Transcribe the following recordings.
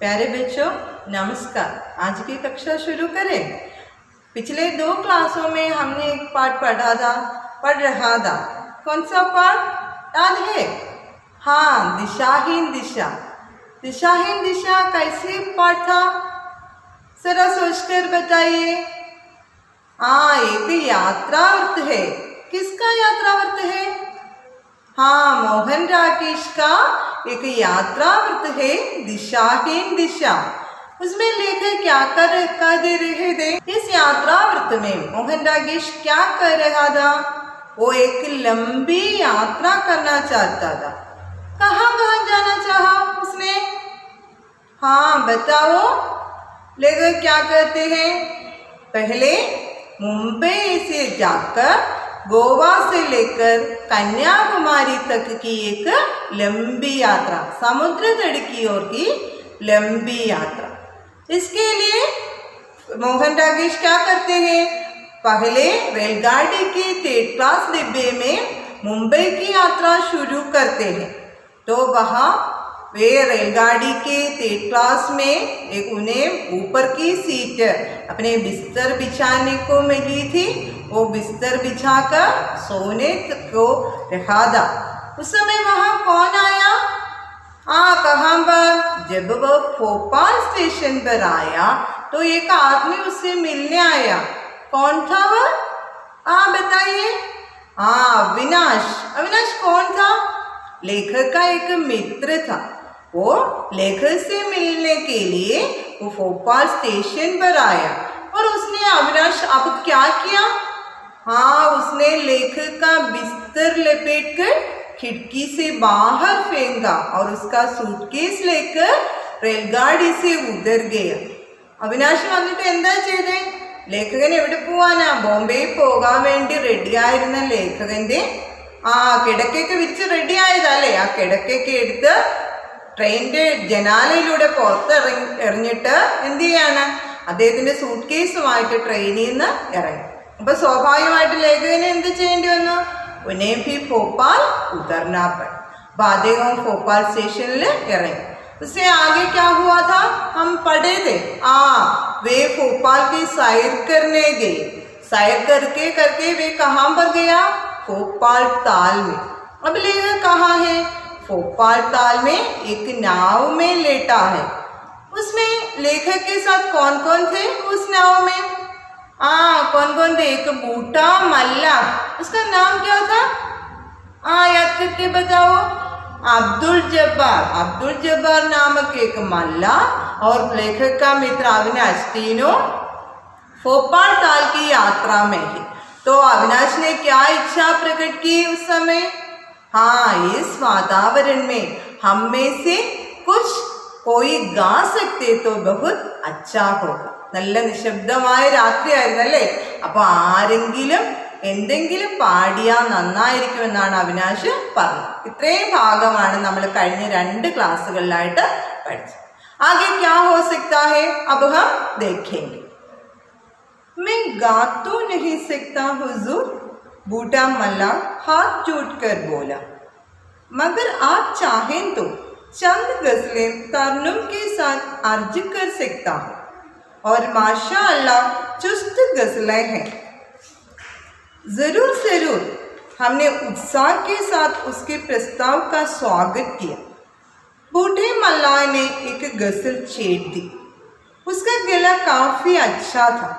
प्यारे बच्चों नमस्कार। आज की कक्षा शुरू करें। पिछले 2 क्लासों में हमने एक पाठ पढ़ रहा था। कौन सा पाठ याद है? हाँ, दिशाहीन दिशा। दिशाहीन दिशा कैसे पाठ था, जरा सोचकर बताइए। हाँ, एक यात्रावर्त है। किसका यात्रावर्त है? हाँ, मोहन राकेश का एक यात्रावर्त है, दिशाहीन दिशा। उसमें लेखक क्या कर दे रहे थे? इस यात्रावर्त में मोहन राकेश क्या कर रहा था? वो एक लंबी यात्रा करना चाहता था। कहाँ कहाँ जाना चाहा उसने? हाँ बताओ, लेखक क्या कहते हैं? पहले मुंबई से जाकर गोवा से लेकर कन्याकुमारी तक की एक लंबी यात्रा, समुद्र तट की ओर की लंबी यात्रा। इसके लिए मोहन राकेश क्या करते हैं? पहले रेलगाड़ी के 3rd क्लास डिब्बे में मुंबई की यात्रा शुरू करते हैं। तो वहाँ वे रेलगाड़ी के 3rd क्लास में एक उन्हें ऊपर की सीट अपने बिस्तर बिछाने को मिली थी। वो बिस्तर बिछाकर सोने को रखा था। उस समय वहाँ कौन आया? कहाँ पर? जब वो भोपाल स्टेशन पर आया तो एक आदमी उससे मिलने आया। कौन था वह? बताइए। अविनाश। अविनाश कौन था? लेखक का एक मित्र था। वो लेखक से मिलने के लिए वो भोपाल स्टेशन पर आया और उसने अविनाश अब क्या किया? उसने लेखक का बिस्तर लपेटकर खिड़की से बाहर फेंका और उसका सूटकेस लेकर रेलगाड़ी से उतर गया। अविनाश വന്നിട്ട് എന്താ ചെയ്തേ? ലേഖകൻ എവിടെ പോവാനാ? ബോംബെയിൽ പോകാൻ വേണ്ടി റെഡിയായിരുന്ന ലേഖകന്റെ കിടക്കയൊക്കെ വിരിച്ച് റെഡി ആയതല്ലേ? ആ കിടക്കയൊക്കെ എടുത്ത് ട്രെയിനിന്റെ ജനാലയിലൂടെ എറിഞ്ഞിട്ട് എന്ത് ചെയ്യാണ്? അദ്ദേഹത്തിന്റെ സൂട്ട് കേസുമായിട്ട് ട്രെയിനിൽ നിന്ന് ഇറങ്ങി. അപ്പൊ സ്വാഭാവികമായിട്ട് ലേഖകന് എന്ത് ചെയ്യേണ്ടി വന്നു? ഉन्हें भी भोपाल उतरना पड़ा। अब അദ്ദേഹം भोपाल स्टेशनिൽ ഇറങ്ങി। उससे आगे क्या हुआ था हम पढ़े थे। वे भोपाल की सैर करने गए। सैर करके वे कहाँ पर गया? भोपाल ताल में। अब लेखक कहाँ है? भोपाल ताल में एक नाव में लेटा है। उसमें लेखक के साथ कौन कौन थे उस नाव में? कौन कौन थे? एक बूटा मल्ला। उसका नाम क्या था? याद करके बताओ। अब्दुल जब्बार नामक एक मल्ला और लेखक का मित्र अविनाश, तीनों भोपाल ताल की यात्रा में ही। तो अविनाश ने क्या इच्छा प्रकट की उस समय? इस वातावरण में हम में से कुछ कोई गा सकते तो बहुत अच्छा होगा। നല്ല നിശബ്ദമായ രാത്രിയായിരുന്നല്ലേ? അപ്പൊ ആരെങ്കിലും എന്തെങ്കിലും പാടിയാൽ നന്നായിരിക്കുമെന്നാണ് അവിനാശ് പറഞ്ഞത്. ഇത്രയും ഭാഗമാണ് നമ്മൾ കഴിഞ്ഞ 2 ക്ലാസ്സുകളിലായിട്ട് പഠിച്ചത്. आगे क्या हो सकता है अब हम देखेंगे। मैं गा तो नहीं सकता हुजूर, बूटा मल्ला हाथ जोड़कर बोला, मगर आप चाहें तो चंद गजलें तरन्नुम के साथ अर्ज कर सकता हूँ और माशाअल्लाह चुस्त गजलें हैं। जरूर। हमने उत्साह के साथ उसके प्रस्ताव का स्वागत किया। बूढ़े मल्ला ने एक गजल छेड़ दी। उसका गला काफी अच्छा था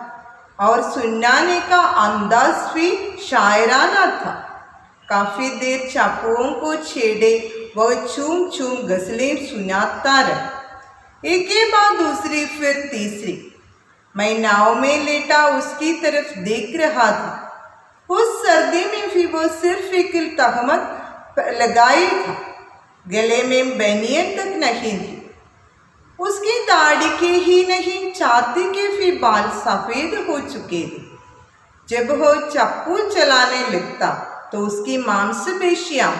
और सुनाने का अंदाज भी शायराना था। काफी देर चापुओं को छेड़े वह चूम चूम गजलें सुनाता रहा, एक के बाद दूसरी फिर तीसरी। मैं नाव में लेटा उसकी तरफ देख रहा था। उस सर्दी में भी वो सिर्फ एक तहमत लगाए था, गले में बनियन तक नहीं थी। उसकी दाढ़ी के ही नहीं, छाती के भी बाल सफ़ेद हो चुके थे। जब वो चप्पू चलाने लगता तो उसकी मांसपेशियां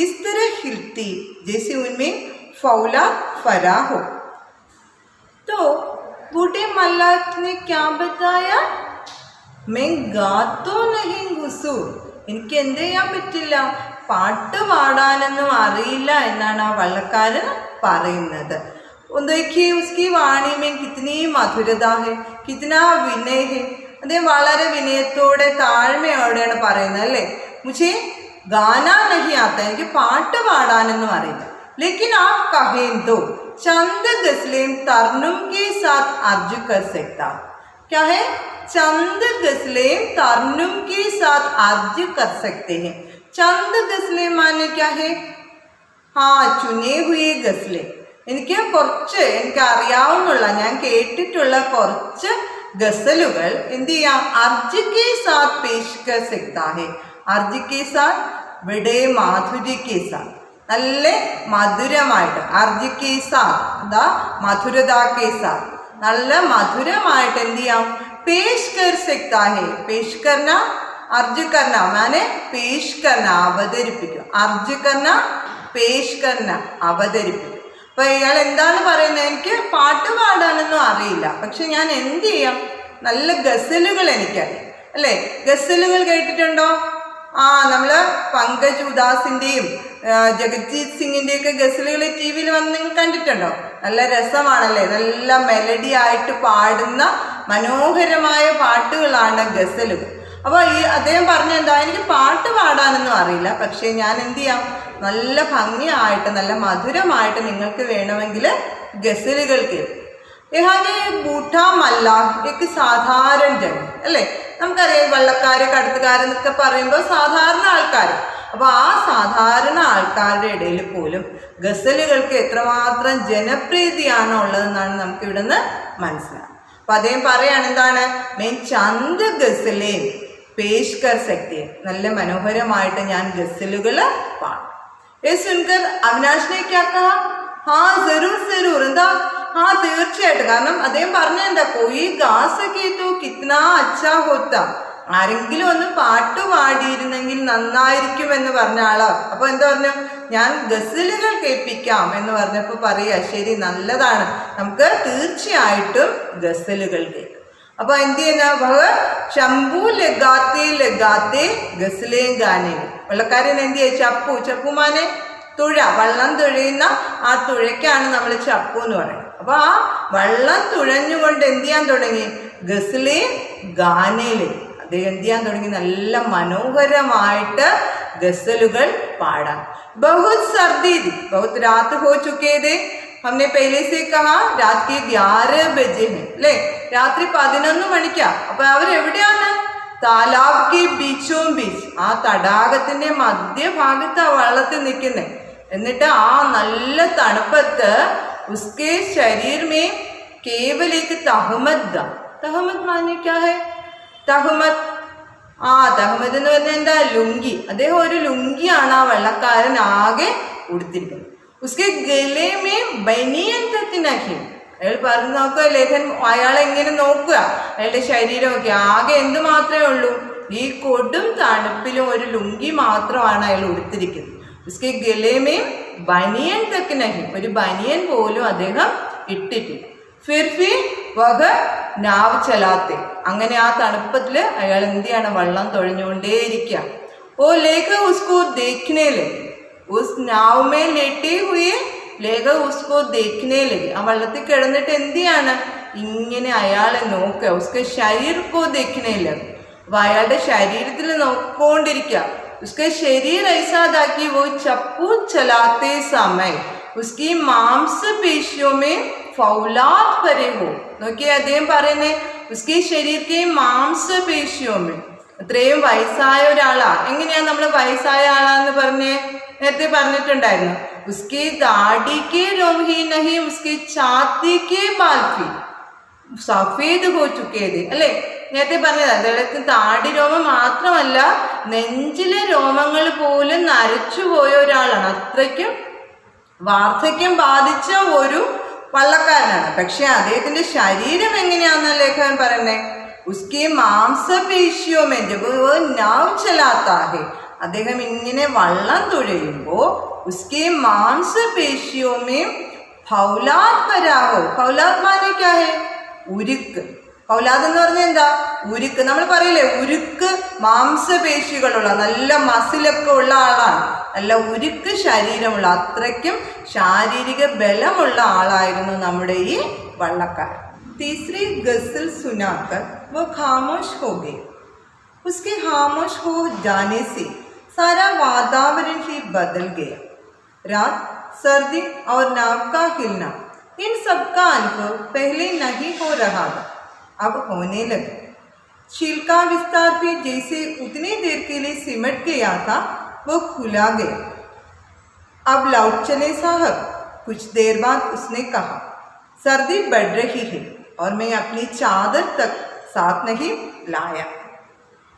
इस तरह हिलती जैसे उनमें फौला फरा हो। तो बूढ़े मल्ला ने क्या बताया? मैं गा तो नहीं घुसू, എനിക്ക് എന്ത് ചെയ്യാൻ പറ്റില്ല, പാട്ട് പാടാനൊന്നും അറിയില്ല എന്നാണ് ആ വള്ളക്കാരൻ പറയുന്നത്. देखिए उसकी वाणी में कितनी मधुरता है, कितना विनय है. അദ്ദേഹം വളരെ വിനയത്തോടെ താഴ്മയോടെയാണ് പറയുന്നത് അല്ലേ. മുझे गाना नहीं आता, എനിക്ക് പാട്ട് പാടാനൊന്നും അറിയില്ല. लेकिन आप कहें तो चंद गजलें तरन्नुम के साथ अर्ज कर सकता. क्या है? चंद गजलें तरन्नुम के साथ अर्ज कर सकते हैं. चंद गजलें माने क्या है? हाँ, चुने हुए गजलें. എനിക്ക് അറിയാവുന്നുള്ള, ഞാൻ കേട്ടിട്ടുള്ള കുറച്ച് ഗസലുകൾ എന്ത് ചെയ്യാം? അർജ് കെ സാത്ത് പേഷ് കർ സക്താ ഹെ. അർജ് കെ സാത്ത് ബഡേ മാധുര്യ കെ സാത്ത്, നല്ല മധുരമായിട്ട്. അർജ് കെ സാത്ത് എന്താ? മധുരത കെ സാത്ത്, നല്ല മധുരമായിട്ട് എന്ത് ചെയ്യാം? പേഷ് കർ സക്താ ഹെ. പേഷ് കർന, അർജ് കർന മാനെ പേഷ് കർന, അവതരിപ്പിക്കുക. അർജ് കർന, പേഷ് കർന, അവതരിപ്പിക്കുക. അപ്പോൾ ഇയാൾ എന്താണ് പറയുന്നത്? എനിക്ക് പാട്ട് പാടാനൊന്നും അറിയില്ല, പക്ഷെ ഞാൻ എന്ത് ചെയ്യാം? നല്ല ഗസലുകൾ എനിക്കറിയാം അല്ലേ. ഗസലുകൾ കേട്ടിട്ടുണ്ടോ? നമ്മൾ പങ്കജ് ഉദാസിൻ്റെയും ജഗജ്ജീത് സിംഗിൻ്റെയൊക്കെ ഗസലുകൾ ടി വിയിൽ വന്ന് നിങ്ങൾ കണ്ടിട്ടുണ്ടോ? നല്ല രസമാണല്ലേ, നല്ല മെലഡി ആയിട്ട് പാടുന്ന മനോഹരമായ പാട്ടുകളാണ് ഗസലുകൾ. അപ്പോൾ അദ്ദേഹം പറഞ്ഞെന്താ? എനിക്ക് പാട്ട് പാടാനൊന്നും അറിയില്ല, പക്ഷേ ഞാൻ എന്ത് ചെയ്യാം? നല്ല ഭംഗിയായിട്ട്, നല്ല മധുരമായിട്ട് നിങ്ങൾക്ക് വേണമെങ്കിൽ ഗസലുകൾ കേൾക്കും. യഹാനെ ബൂട്ട മല്ല एक സാധാരണ ജനം അല്ലേ. നമുക്കറിയാം വള്ളക്കാര്, കടത്തുകാരെന്നൊക്കെ പറയുമ്പോൾ സാധാരണ ആൾക്കാർ. അപ്പോൾ ആ സാധാരണ ആൾക്കാരുടെ ഇടയിൽ പോലും ഗസലുകൾക്ക് എത്രമാത്രം ജനപ്രീതിയാണോ ഉള്ളതെന്നാണ് നമുക്ക് ഇവിടെ നിന്ന് മനസ്സിലാക്കാം. അപ്പോൾ അദ്ദേഹം പറയാണ് എന്താണ്? മെയിൻ ചന്ത് ഗസലേ പേഷ് കർ സക്തി, നല്ല മനോഹരമായിട്ട് ഞാൻ ഗസലുകൾ പാടും. ये सुनकर अविनाश ने क्या कहा? हाँ जरूर जरूर. എന്താ? हाँ തീർച്ചയായിട്ടും. കാരണം അദ്ദേഹം പറഞ്ഞ എന്താ? कोई गा सके तो कितना अच्छा होता. ആരെങ്കിലും ഒന്ന് പാട്ട് പാടിയിരുന്നെങ്കിൽ നന്നായിരിക്കും എന്ന് പറഞ്ഞ ആളാ. അപ്പോൾ എന്താ പറഞ്ഞു? ഞാൻ ഗസലുകൾ കേൾപ്പിക്കാം എന്ന് പറഞ്ഞപ്പോൾ പറയാ ശരി, നല്ലതാണ്, നമുക്ക് തീർച്ചയായിട്ടും ഗസലുകൾ കേൾക്കാം. അപ്പോൾ എന്ത് ചെയ്യുന്ന? വഹ ശംഭു ലഗാത്തെ ലഗാത്തെ ഗസലേ ഗാനെ. വള്ളക്കാരൻ എന്ത് ചെയ്യും? ചപ്പു. ചപ്പുമാനെ തുഴ, വള്ളം തുഴയുന്ന ആ തുഴയ്ക്കാണ് നമ്മൾ ചപ്പു എന്ന് പറയുന്നത്. അപ്പോൾ ആ വള്ളം തുഴഞ്ഞുകൊണ്ട് എന്ത് ചെയ്യാൻ തുടങ്ങി? ഗസലേ ഗാനയില് അദ്ദേഹം എന്ത് ചെയ്യാൻ തുടങ്ങി? നല്ല മനോഹരമായിട്ട് ഗസലുകൾ പാടാം. ബഹുത് സർദി थी, बहुत रात हो चुके थे. हमने पहले से कहा रात के 11 बजे हैं അല്ലേ. രാത്രി 11 മണിക്കാ. അപ്പോൾ അവരെവിടെയാണ്? താലാബ് കെ ബീച്ചോം ബീച്ച്, ആ തടാകത്തിന്റെ മധ്യഭാഗത്ത് ആ വള്ളത്തിൽ നിൽക്കുന്നത്. എന്നിട്ട് ആ നല്ല തണുപ്പത്ത് ഉസ്കെ ശരീർ മേ കേവൽ एक തഹമത് था. തഹമത് മാനെ ക്യാ ഹൈ? തഹമത്, തഹമത് എന്ന് പറഞ്ഞാൽ എന്താ? ലുങ്കി. അദ്ദേഹം ഒരു ലുങ്കിയാണ് ആ വെള്ളക്കാരൻ ആകെ ഉടുത്തിരിക്കുന്നത്. ഉസ്കെ ഗലെ മേ ബനിയൻ തക് നഹി. അയാൾ പറഞ്ഞു നോക്കുക, ലേഖൻ അയാളെ എങ്ങനെ നോക്കുക, അയാളുടെ ശരീരമൊക്കെ ആകെ എന്ത് മാത്രമേ ഉള്ളൂ? ഈ കൊടും തണുപ്പിലും ഒരു ലുങ്കി മാത്രമാണ് അയാൾ ഉടുത്തിരിക്കുന്നത്. ഉസ്കെ ഗലെ മേ ബനിയൻ തക് നഹി, ഒരു ബനിയൻ പോലും അദ്ദേഹം ഇട്ടിട്ടില്ല. ഫിർ ഭി വഹ നാവ് ചലാത്തെ, അങ്ങനെ ആ തണുപ്പത്തിൽ അയാൾ എന്ത് ചെയ്യാണ്? വള്ളം തുഴഞ്ഞുകൊണ്ടേയിരിക്കുക. ഓ ലേഖ ഉസ്കോ ദേഖ്നെ ലഗി, ഉസ് നാവ് മേ ലേട്ടേ ഹുയേ ലേഖ ഉസ്കോ ദേഖ്നെ ലഗി. ആ വള്ളത്തിൽ കിടന്നിട്ട് എന്ത് ചെയ്യാണ്? ഇങ്ങനെ അയാളെ നോക്കുക. ഉസ്കെ ശരീർ കോ ദേഖ്നെ ലഗി, അപ്പോൾ അയാളുടെ ശരീരത്തിൽ നോക്കിക്കൊണ്ടിരിക്കുക. ഉസ്കെ ശരീർ ഐസാദാക്കി വോ ചപ്പു ചലാത്തെ സമയ ഉസ്കി മാംസപേശിയോ മേ ഫൗലാത് ഭരെ ഹോ. നോക്കിയേ അദ്ദേഹം പറയുന്നേ, ഉസ്കി ശരീർ കെ മാംസപേശിയോ മേ. ഇത്രയും വയസ്സായ ഒരാളാ. എങ്ങനെയാ നമ്മൾ വയസ്സായ ആളാന്ന് പറഞ്ഞേ? നേരത്തെ പറഞ്ഞിട്ടുണ്ടായിരുന്നു. ഉസ്കി ദാടി കെ രോം ഹി നഹി ഉസ്കി ഛാത്തി കെ ബാൽ ഭി. സഫേദ് ഹോ ചുക്കേത് അല്ലേ? നേരത്തെ പറഞ്ഞത് അദ്ദേഹത്തിന് താടി രോമം മാത്രമല്ല നെഞ്ചിലെ രോമങ്ങൾ പോലും നരച്ചുപോയ ഒരാളാണ്. അത്രയ്ക്കും വാർദ്ധക്യം ബാധിച്ച ഒരു വള്ളക്കാരനാണ്. പക്ഷെ അദ്ദേഹത്തിന്റെ ശരീരം എങ്ങനെയാണെന്ന ലേഖകൻ പറയുന്നേ? ഉസ്കി മാംസപേശിയോമേ ജബ് നാവ് ചലാത്താ ഹെ, അദ്ദേഹം ഇങ്ങനെ വള്ളം തുഴയുമ്പോ ഉസ്കി മാംസപേശിയോമേ ഫൗലാദ് പരാഹോ. ഫൗലാദ് മാനെ ക്യാ ഹെ? ഉരുക്ക്. ഫൗലാദ് എന്ന് പറഞ്ഞാൽ എന്താ? ഉരുക്ക്. നമ്മൾ പറയില്ലേ ഉരുക്ക് മാംസപേശികളുള്ള നല്ല മസിലൊക്കെ ഉള്ള ആളാണ്, നല്ല ഉരുക്ക് ശരീരമുള്ള, അത്രയ്ക്കും ശാരീരിക ബലമുള്ള ആളായിരുന്നു നമ്മുടെ ഈ വള്ളക്കാരൻ. तीसरी गजल सुनाकर वो खामोश हो गए. उसके खामोश हो जाने से सारा वातावरण ही बदल गया. रात, सर्दी और नाव का हिलना, इन सब का अनुभव पहले नहीं हो रहा था, अब होने लगा. शील का विस्तार भी जैसे उतनी देर के लिए सिमट गया था वो खुला गया. अब लौट चले साहब. कुछ देर बाद उसने कहा, सर्दी बढ़ रही है और मैं अपनी चादर तक साथ नहीं लाया.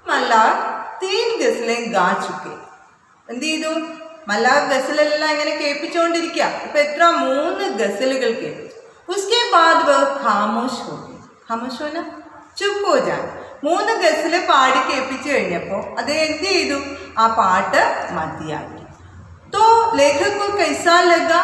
മല്ലാർ 3 ഗസലേം ഗാ ചുക്കെ. എന്ത് ചെയ്തു? മല്ലാർ ഗസലെല്ലാം ഇങ്ങനെ കേൾപ്പിച്ചുകൊണ്ടിരിക്കുക. ഇപ്പൊ എത്ര? 3 ഗസലുകൾ കേൾപ്പിച്ചു. ഉസ്കെ ബാദ് വ ഖാമോഷ് ഹോ ഗയ. ഖാമോഷ് ഹോന ചുപ്പ് ഹോ ജാന. 3 ഗസല് പാടി കേൾപ്പിച്ചു കഴിഞ്ഞപ്പോൾ അദ്ദേഹം എന്ത് ചെയ്തു? ആ പാട്ട് മതിയാക്കി. तो लेखक को कैसा लगा?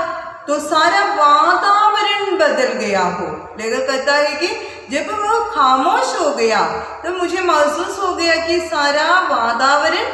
तो सारा वातावरण बदल गया हो. लेखक कहता है कि जब वो खामोश हो गया तो मुझे महसूस हो गया कि सारा वातावरण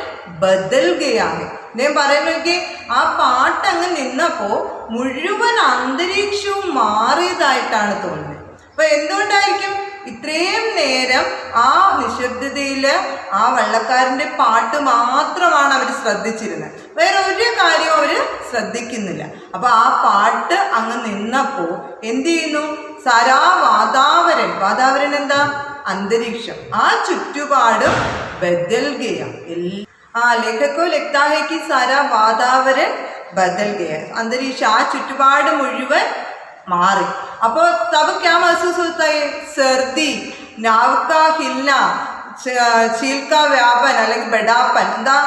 बदल गया है. ഞാൻ പറയുന്നത് ആ പാട്ട് അങ്ങ് നിന്നപ്പോ മുഴുവൻ അന്തരീക്ഷവും മാറിയതായിട്ടാണ് തോന്നുന്നത്. അപ്പൊ എന്തുകൊണ്ടായിരിക്കും? ഇത്രയും നേരം ആ നിശബ്ദതയില് ആ വള്ളക്കാരന്റെ പാട്ട് മാത്രമാണ് അവർ ശ്രദ്ധിച്ചിരുന്നത്, വേറെ ഒരു കാര്യവും അവര് ശ്രദ്ധിക്കുന്നില്ല. അപ്പൊ ആ പാട്ട് അങ്ങ് നിന്നപ്പോ എന്ത് ചെയ്യുന്നു? സാരാ വാതാവരൻ, വാതാവരൻ എന്താ? അന്തരീക്ഷം, ആ ചുറ്റുപാടും ബദൽ ഗയ. ലേഖകോ ലഗ്താ ഹൈ കി സാരാ വാതാവരൻ ബദൽ ഗയ. അന്തരീക്ഷം, ആ ചുറ്റുപാട് മുഴുവൻ മാറി. അപ്പോ തബ് ക്യാ മഹസൂസ് ഹോത്താ ഹൈ? സർദി, നാവ് കാ ഹിൽന, ശീൽ കാ വ്യാപൻ അല്ലെങ്കിൽ ബെഡാപ്പൻ. എന്താ?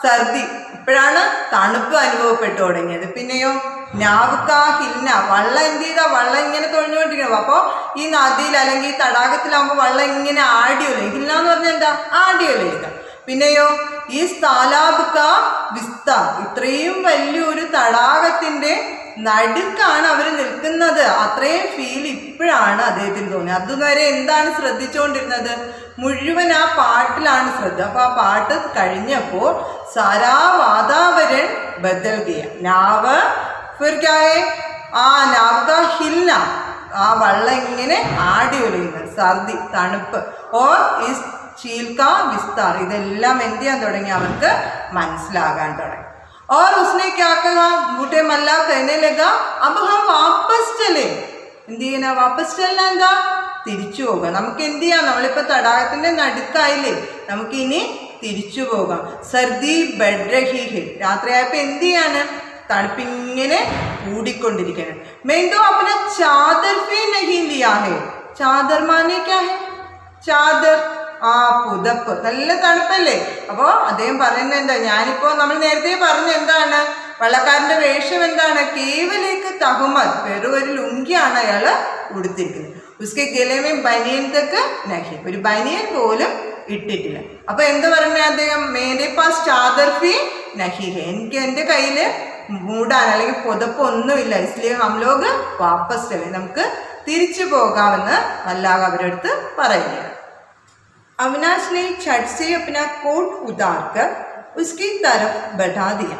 സർദി. ഇപ്പോഴാണ് തണുപ്പ് അനുഭവപ്പെട്ടു തുടങ്ങിയത്. പിന്നെയോ നാവ് കാ ഹിൽന, വള്ളം എന്ത് ചെയ്താ? വള്ളം ഇങ്ങനെ തൊഴിഞ്ഞുകൊണ്ടിരിക്കണം. അപ്പോൾ ഈ നദിയിൽ അല്ലെങ്കിൽ ഈ തടാകത്തിലാകുമ്പോൾ വള്ളം ഇങ്ങനെ ആടിയോലെ. ഹിൽന എന്ന് പറഞ്ഞാൽ എന്താ? ആടിയോലെ ഇല്ല. പിന്നെയോ ഈ താലാബ് കാ വിസ്താർ, ഇത്രയും വലിയൊരു തടാകത്തിന്റെ നടുക്കാണ് അവർ നിൽക്കുന്നത്. അത്രയും ഫീൽ ഇപ്പോഴാണ് അദ്ദേഹത്തിന് തോന്നിയത്. അതുവരെ എന്താണ് ശ്രദ്ധിച്ചുകൊണ്ടിരുന്നത്? മുഴുവൻ ആ പാട്ടിലാണ് ശ്രദ്ധ. അപ്പൊ ആ പാട്ട് കഴിഞ്ഞപ്പോ സാരാ വാതാവരൻ ബദൽ ഗയ. നാവ് ഫിർ ക്യാ ഹൈ? നാവ് കാ ഹിൽന, ആ വള്ളം ഇങ്ങനെ ആടി ഒലിയുന്നത്. സർദി, തണുപ്പ്. ഓർ ഇസ് शील का विस्तार, ഇതെല്ലാം എന്ത് ചെയ്യാൻ തുടങ്ങി? അവർക്ക് മനസ്സിലാകാൻ തുടങ്ങി. और उसने क्या कहा? बूढ़े मल्ला कहने लगा, अब हम वापस चले. എന്ത് ചെയ്യണ? വാപ്പസ് ചെല്ല എന്താ? തിരിച്ചു പോകാം. നമുക്ക് എന്ത് ചെയ്യാം? നമ്മളിപ്പോ തടാകത്തിന്റെ നടുക്കായില്ലേ, നമുക്ക് ഇനി തിരിച്ചു പോകാം. സർദി ബഡ് രഹി ഹെ, രാത്രിയായപ്പോ എന്ത് ചെയ്യാണ്? തണുപ്പിങ്ങനെ കൂടിക്കൊണ്ടിരിക്കണം. മെന്തോ അപ്പന ചാദർ ഫി നഹി ലിയാ ഹെ. ചാദർ മാനെ ക്യാ ഹെ? ചാദർ, പുതപ്പ്. നല്ല തണുപ്പല്ലേ? അപ്പോൾ അദ്ദേഹം പറയുന്നത് എന്താ? ഞാനിപ്പോ നമ്മൾ നേരത്തെ പറഞ്ഞ എന്താണ്? വള്ളക്കാരന്റെ വേഷം എന്താണ്? കേവലേക്ക് തഹുമത്, വെറും ഒരു ലുങ്കിയാണ് അയാള് ഉടുത്തിരിക്കുന്നത്. ഉസ്കെ ഗലമേ ബനിയൻ തക്ക് നഹി, ഒരു ബനിയൻ പോലും ഇട്ടിട്ടില്ല. അപ്പൊ എന്ത് പറഞ്ഞ അദ്ദേഹം? മേരെ പാസ് ചാദർ ഫി നഹി ഹെ, എനിക്ക് എൻ്റെ കയ്യില് മൂടാൻ അല്ലെങ്കിൽ പുതപ്പ് ഒന്നുമില്ല. ഇസ്ലിയെ ഹം ലോഗ് വാപ്പസ് ചലേ, നമുക്ക് തിരിച്ചു പോകാമെന്ന് അല്ലാഹ് അവരുടെ അടുത്ത് പറയുകയാണ്. अविनाश ने छट से अपना कोट उतार कर उसकी तरफ बढ़ा दिया.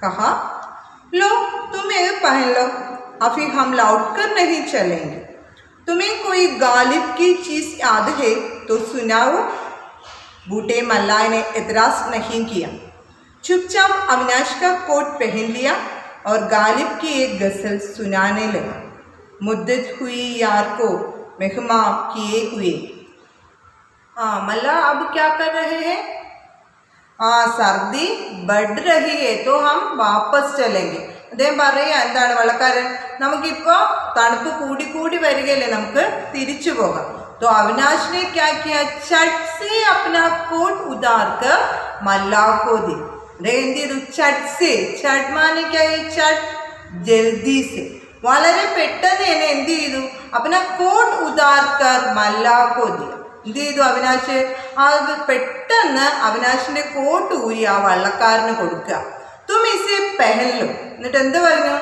कहा, लो तुम ये पहन लो, अभी हम लौट कर नहीं चलेंगे. तुम्हें कोई गालिब की चीज़ याद है तो सुनाओ. बूढ़े मल्ला ने एतराज़ नहीं किया. चुपचाप अविनाश का कोट पहन लिया और गालिब की एक गज़ल सुनाने लगा. मुद्दत हुई यार को मेहमा किए हुए. मल्ला अब क्या कर रहे हैं? सर्दी बढ़ रही है तो हम वापस चलेंगे. അദ്ദേഹം പറയാ എന്താണ് വെള്ളക്കാരൻ, നമുക്കിപ്പോ തണുപ്പ് കൂടി കൂടി വരികയല്ലേ, നമുക്ക് തിരിച്ചു പോകാം. तो अविनाश ने क्या किया, चट से अपना कोट उतार कर मल्ला को दी. എന്ത് ചെയ്തു, ചട്ട് സേ, ചട്ട് മാനെ ക്യാ ഹൈ, ചട്ട് ജൽദി സേ, വളരെ പെട്ടെന്ന് തന്നെ എന്ത് ചെയ്തു, അപ്പന കോട്ട് ഉതാർക്കർ മല്ലാക്കോ ദിയ. എന്ത് ചെയ്തു അവിനാശ്, അത് പെട്ടെന്ന് അവിനാശിന്റെ കോട്ട് ഊരി ആ വള്ളക്കാരന് കൊടുക്കുക. തും ഇസേ പെഹൻലോ, എന്നിട്ട് എന്ത് പറഞ്ഞു,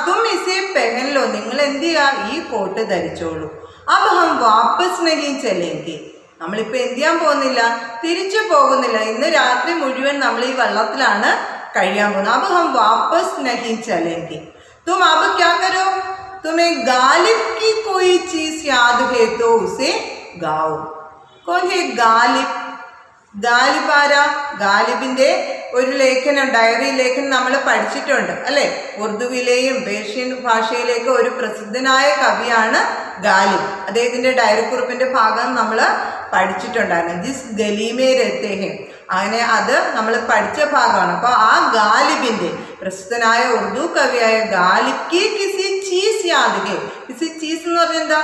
തും ഇസേ പെഹൻലോ, നിങ്ങൾ എന്ത് ചെയ്യുക, ഈ കോട്ട് ധരിച്ചോളൂ. അപ്പൊ ഹം വാപ്പസ് നഹീ ചലേങ്കെ, നമ്മളിപ്പോൾ എന്ത് ചെയ്യാൻ പോകുന്നില്ല, തിരിച്ചു പോകുന്നില്ല, ഇന്ന് രാത്രി മുഴുവൻ നമ്മൾ ഈ വെള്ളത്തിലാണ് കഴിയാൻ പോകുന്നത്. അപ്പൊ ഹം വാപ്പസ് നഹീ ചലേങ്കെ. तुम अब क्या करो, तुम्हें गालिब की कोई चीज याद है तो उसे गाओ. कौन है गालिब? ഗാലിബ് ആരാ? ഗാലിബിന്റെ ഒരു ലേഖനം, ഡയറി ലേഖനം നമ്മൾ പഠിച്ചിട്ടുണ്ട് അല്ലെ. ഉറുദുവിലെയും പേർഷ്യൻ ഭാഷയിലേക്ക് ഒരു പ്രസിദ്ധനായ കവിയാണ് ഗാലിബ്. അദ്ദേഹത്തിന്റെ ഡയറി കുറിപ്പിന്റെ ഭാഗം നമ്മൾ പഠിച്ചിട്ടുണ്ടായിരുന്നു. ജിസ് ഗലീമേ രത്തേഹെ, അങ്ങനെ അത് നമ്മൾ പഠിച്ച ഭാഗമാണ്. അപ്പൊ ആ ഗാലിബിന്റെ, പ്രസിദ്ധനായ ഉറുദു കവിയായ ഗാലിബ് കി കിസി ചീസ് യാദ് ഹെ. കിസി ചീസ് എന്ന് പറഞ്ഞാൽ എന്താ,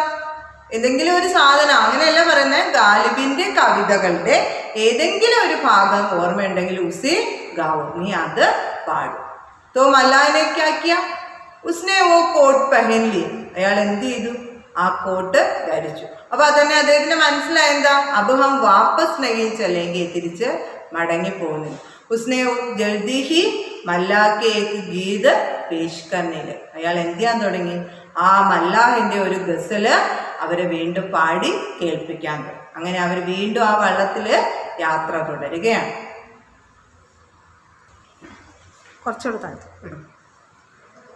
ഏതെങ്കിലും ഒരു സാധനം, അങ്ങനെയല്ല പറയുന്നത്. ഗാലിബിന്റെ കവിതകളുടെ ഏതെങ്കിലും ഒരു ഭാഗം ഓർമ്മയുണ്ടെങ്കിൽ ഉസേ ഗാവോ, നീ അത് പാടും. തോ മല്ലാനെ ക്യാ കിയ, ഉസ്നെ ഓ കോട്ട് പെഹൻ ലി, അയാൾ എന്ത് ചെയ്തു, ആ കോട്ട് ധരിച്ചു. അപ്പൊ അതന്നെ അദ്ദേഹത്തിന് മനസ്സിലായ എന്താ, അബ് ഹം വാപ്പസ് നഹീ ചലേങ്കെ, തിരിച്ച് മടങ്ങി പോകുന്നില്ല. ഉസ്നെ ജൽദി ഹി മല്ലാക്കെ ഏക് ഗീത് പേഷ് കർണേല്, അയാൾ എന്ത് ചെയ്യാൻ തുടങ്ങി, ആ മല്ലാഹിന്റെ ഒരു ഗസല് അവരെ വീണ്ടും പാടി കേൾപ്പിക്കാൻ തുടങ്ങി. അങ്ങനെ അവർ വീണ്ടും ആ വള്ളത്തില് യാത്ര തുടരുകയാണ്.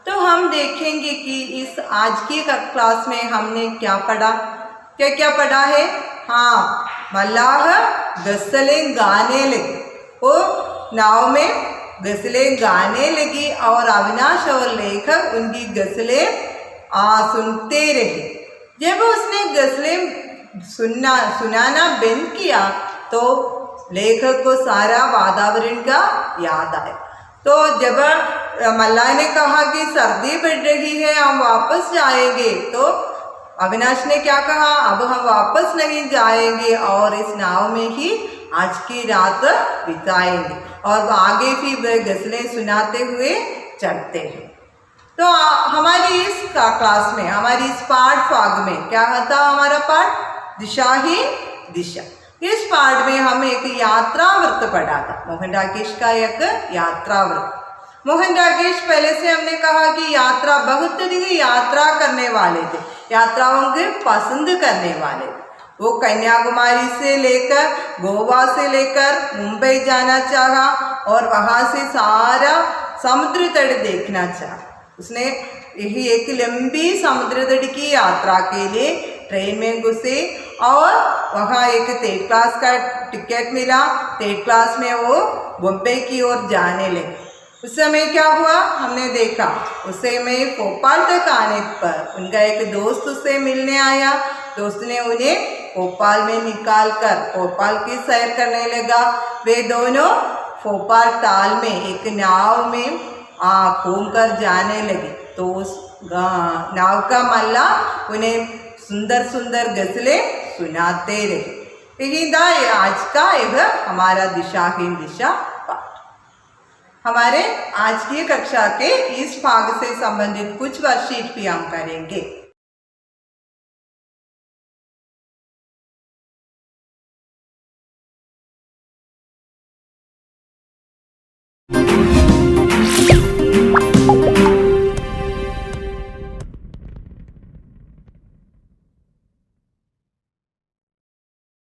तो हम देखेंगे कि इस आज की क्लास में हमने क्या पढ़ा, क्या क्या पढ़ा है. हाँ, मल्लाह गजलें गाने लगे, वो नाव में गजलें गाने लगी और अविनाश और लेखक उनकी गजलें सुनते रहे. जब उसने गजलें सुनाना बंद किया तो लेखक को सारा वातावरण का याद आया. तो जब मल्लाह ने कहा कि सर्दी बढ़ रही है, हम वापस जाएंगे, तो अविनाश ने क्या कहा, अब हम वापस नहीं जाएंगे और इस नाव में ही आज की रात बिताएंगे और आगे भी वह गजलें सुनाते हुए चलते हैं. तो हमारी इस क्लास में, हमारी इस पाठ भाग में क्या था, हमारा पाठ दिशाहीन दिशा. इस पाठ में हम एक यात्रा वृत्त पढ़ा था, मोहन राकेश का एक यात्रा वृत्त. मोहन राकेश पहले से हमने कहा कि यात्रा, बहुत अधिक यात्रा करने वाले थे, यात्राओं के पसंद करने वाले थे. वो कन्याकुमारी से लेकर गोवा से लेकर मुंबई जाना चाहा और वहाँ से सारा समुद्र तट देखना चाहा. उसने यही एक लंबी समुद्र तट की यात्रा के लिए ट्रेन में घुसे और वहाँ एक 3rd क्लास का टिकट मिला. 3rd क्लास में वो बॉम्बे की ओर जाने लगे. उस समय क्या हुआ, हमने देखा, उस समय भोपाल तक आने पर उनका एक दोस्त उससे मिलने आया. दोस्त ने उन्हें भोपाल में निकाल कर भोपाल की सैर करने लगा. वे दोनों भोपाल ताल में एक नाव में घूम कर जाने लगे. तो उस नाव का मल्ला उन्हें सुंदर सुंदर गजलें सुनाते रहे. यही था आज का यह हमारा दिशाहीन दिशा पाठ. हमारे आज की कक्षा के इस भाग से संबंधित कुछ वर्कशीट भी हम करेंगे.